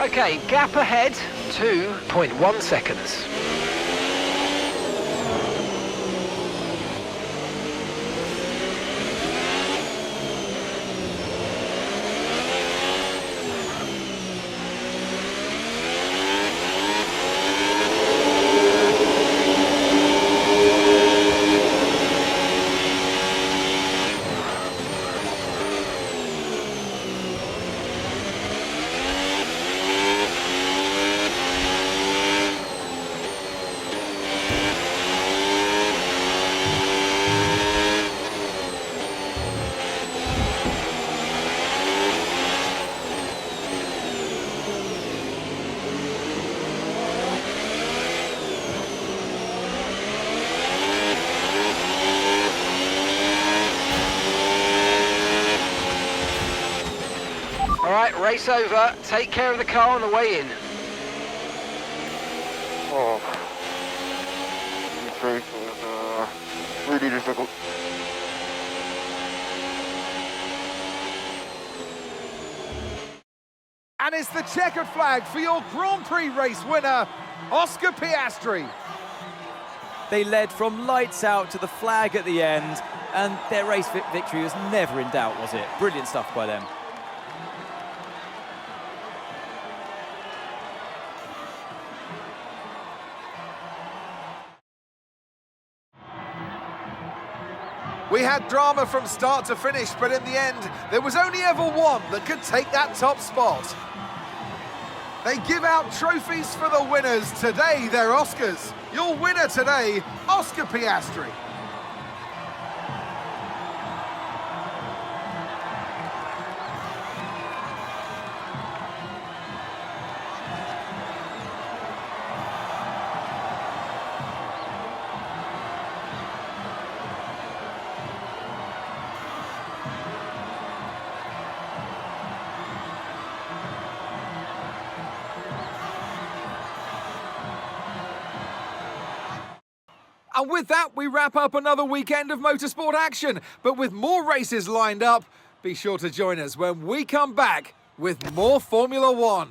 Okay, gap ahead, 2.1 seconds. All right, race over. Take care of the car on the way in. Oh, this race was really difficult. And it's the checkered flag for your Grand Prix race winner, Oscar Piastri. They led from lights out to the flag at the end, and their race victory was never in doubt, was it? Brilliant stuff by them. We had drama from start to finish, but in the end, there was only ever one that could take that top spot. They give out trophies for the winners. Today, they're Oscars. Your winner today, Oscar Piastri. And with that, we wrap up another weekend of motorsport action. But with more races lined up, be sure to join us when we come back with more Formula One.